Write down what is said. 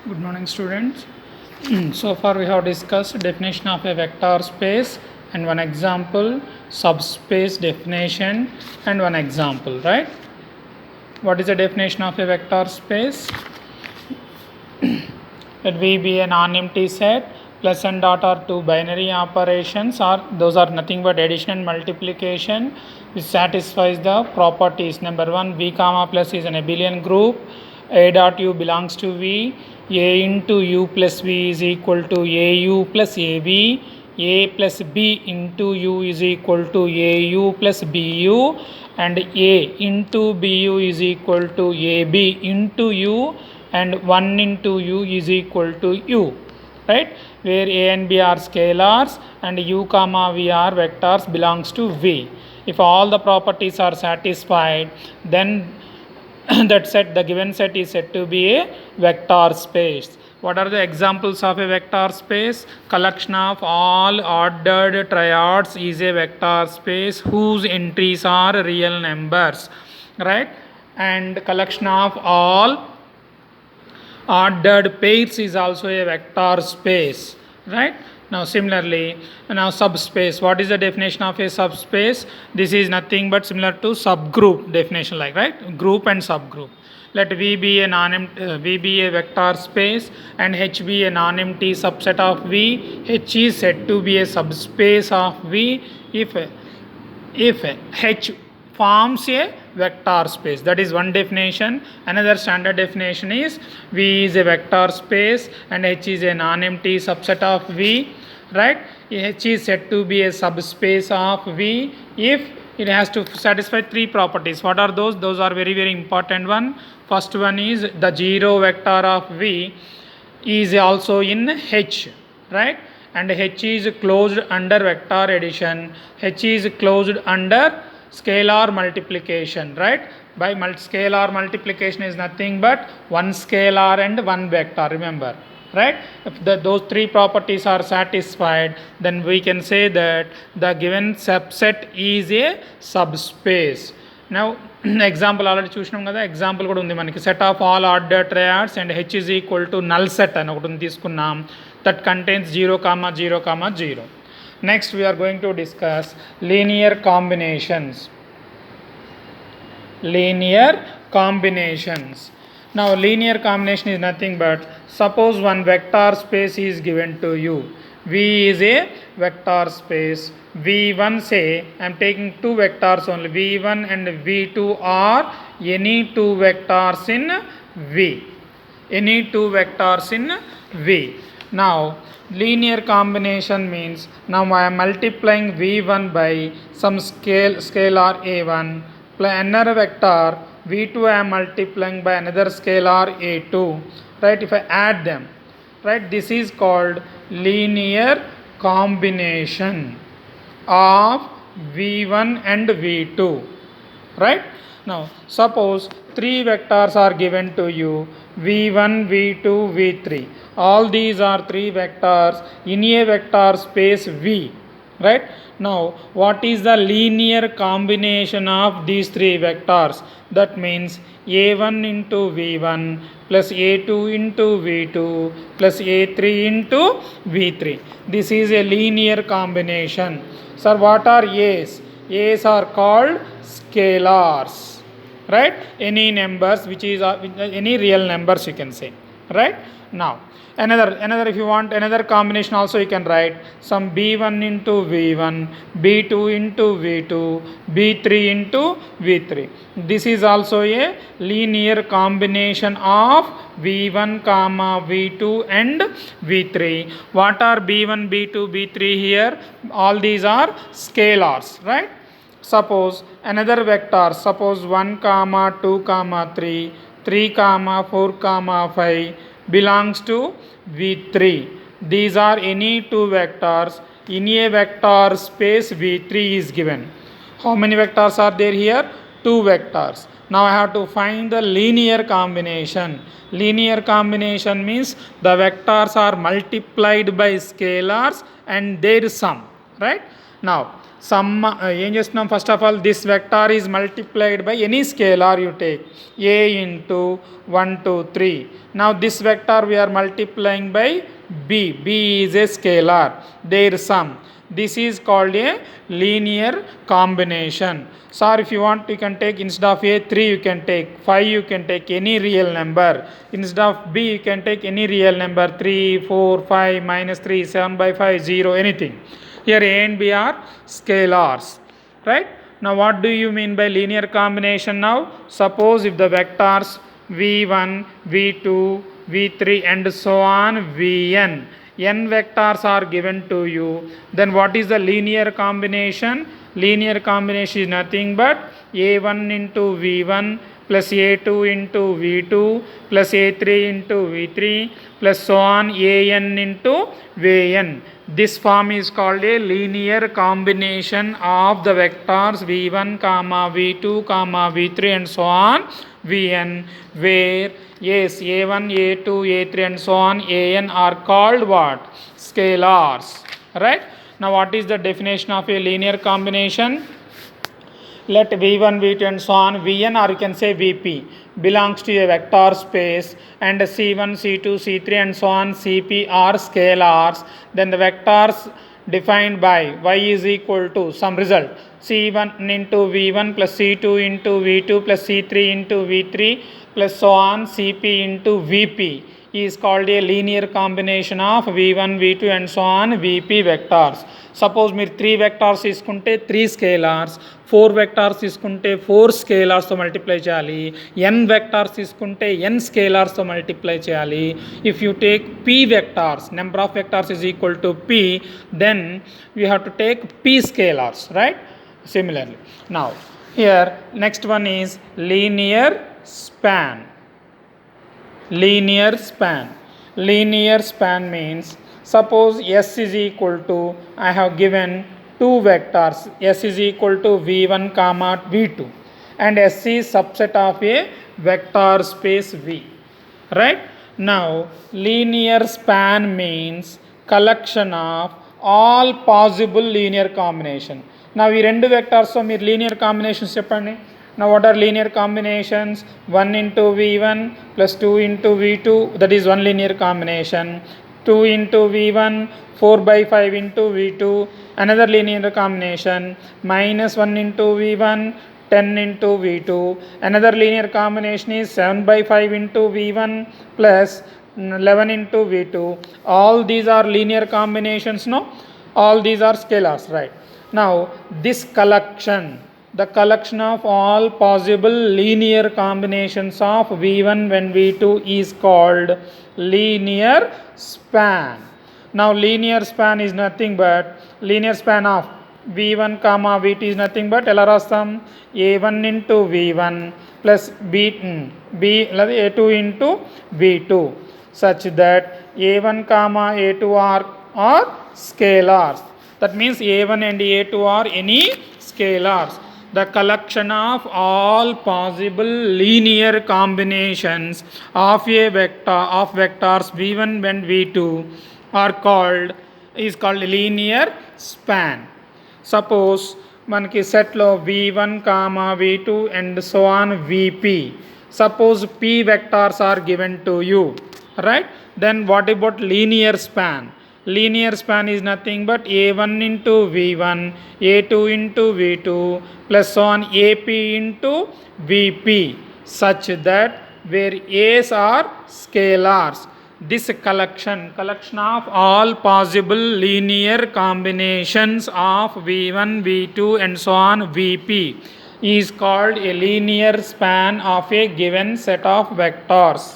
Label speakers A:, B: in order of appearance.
A: Good morning, students. So far, we have discussed definition of a vector space and one example, subspace definition, and one example, right? What is the definition of a vector space? Let V be a non-empty set. Plus and dot are two binary operations, or those are nothing but addition and multiplication, which satisfies the properties. Number one, V comma plus is an abelian group. A dot U belongs to V. A into U plus V is equal to AU plus AB. A plus B into U is equal to AU plus BU, and A into BU is equal to AB into U, and 1 into U is equal to U, right? Where A and B are scalars and U comma V are vectors belongs to V. If all the properties are satisfied, then the given set is said to be a vector space. What are the examples of a vector space? Collection of all ordered triads is a vector space whose entries are real numbers, right? And collection of all ordered pairs is also a vector space, right? Now similarly, now subspace. What is the definition of a subspace? This is nothing but similar to subgroup definition, like, right? Group and subgroup. Let V be a vector space and H be a non-empty subset of V. H is said to be a subspace of V if H forms a vector space. That is one definition. Another standard definition is V is a vector space and H is a non-empty subset of V, right? H is said to be a subspace of V if it has to satisfy three properties. What are those? Those are very, very important one. First one is the zero vector of V is also in H, right? And H is closed under vector addition. H is closed under scalar multiplication, right? By scalar multiplication is nothing but one scalar and one vector, remember, right? If those three properties are satisfied, then we can say that the given subset is a subspace. Now example already చూసినాం కదా, example కూడా ఉంది మనకి. Set of all order triads and H is equal to null set అని ఒకటి తీసుకున్నాం, that contains 0, 0, 0. Next we are going to discuss linear combinations. Linear combinations. Now linear combination is nothing but, suppose one vector space is given to you. V is a vector space. V1, say I am taking two vectors only, V1 and V2 are any two vectors in V. Any two vectors in V. Now linear combination means, now I am multiplying V1 by some scalar A1 plus another vector V2 I am multiplying by another scalar A2, right? If I add them, right, this is called linear combination of V1 and V2, right? Now suppose three vectors are given to you, V1, V2, V3. All these are three vectors in a vector space V, right? Now what is the linear combination of these three vectors? That means A1 into V1 plus A2 into V2 plus A3 into V3. This is a linear combination. Sir, what are A's? A's are called scalars, right? Any numbers which is any real numbers you can say, right? Now another if you want another combination also you can write some B1 into V1, B2 into V2, B3 into V3. This is also a linear combination of V1 comma V2 and V3. What are B1, B2, B3 here? All these are scalars, right? Suppose another vector, suppose 1 comma 2 comma 3, 3 comma 4 comma 5 belongs to V3. These are any two vectors in a vector space V3 is given. How many vectors are there here? Two vectors. Now I have to find the linear combination. Linear combination means the vectors are multiplied by scalars and their sum, right? Now sum ఏం చేస్తున్నాం, first of all this vector is multiplied by any scalar you take A into 1 2 3. Now this vector we're multiplying by b is a scalar, their sum. This is called a linear combination. So if you want, you can take instead of a 3 you can take 5, you can take any real number. Instead of b you can take any real number 3 4 5 minus 3 7 by 5 0 anything. Here a and b are scalars, right? Now what do you mean by linear combination? Now suppose if the vectors v1 v2 v3 and so on vn, n vectors are given to you, then what is the linear combination? Linear combination is nothing but a1 into v1 plus a2 into v2 plus a3 into v3 plus so on an into vn. This form is called a linear combination of the vectors v1 comma v2 comma v3 and so on vn, where yes a1 a2 a3 and so on an are called what? Scalars, right? Now what is the definition of a linear combination? Let v1 v2 and so on vn, or you can say vp, belongs to a vector space, and c1 c2 c3 and so on cp are scalars. Then the vectors defined by y is equal to some result c1 into v1 plus c2 into v2 plus c3 into v3 plus so on cp into vp is called a linear combination of v1 v2 and so on vp vectors. Suppose మీరు 3 vectors తీసుకుంటే 3 scalars, 4 vectors తీసుకుంటే 4 స్కేలార్స్తో multiply చేయాలి, n vectors తీసుకుంటే n స్కేలార్స్తో multiply చేయాలి. If you take p vectors, number of vectors is equal to p, then we have to take p scalars, right? Similarly, now here next one is linear span. Linear span. Linear span means suppose s is equal to, I have given two vectors, s is equal to v1 comma v2, and s is subset of a vector space v, right? Now linear span means collection of all possible linear combination. Now ఈ రెండు వెక్టార్స్తో మీరు linear combinations చెప్పండి. Now what are linear combinations? 1 into v1 plus 2 into v2, that is one linear combination. 2 into v1 4 by 5 into v2, another linear combination. Minus 1 into v1 10 into v2, another linear combination is 7 by 5 into v1 plus 11 into v2. All these are linear combinations, no? All these are scalars, right? Now this collection, the collection of all possible linear combinations of v1 and v2 is called linear span. Now linear span is nothing but linear span of v1 comma v2 is nothing but ఎలా రాస్తాం, a1 into v1 plus a2 into v2, such that a1 comma a2 are scalars. That means a1 and a2 are any scalars. The collection of all possible linear combinations of a vector of vectors v1 and v2 are called linear span. Suppose మనకి సెట్లో v1 comma v2 and so on vp. Suppose p vectors are given to you, right? Then what about linear span? Linear span is nothing but a1 into v1, a2 into v2 plus so on ap into vp, such that where a's are scalars. This collection of all possible linear combinations of v1 v2 and so on vp is called a linear span of a given set of vectors.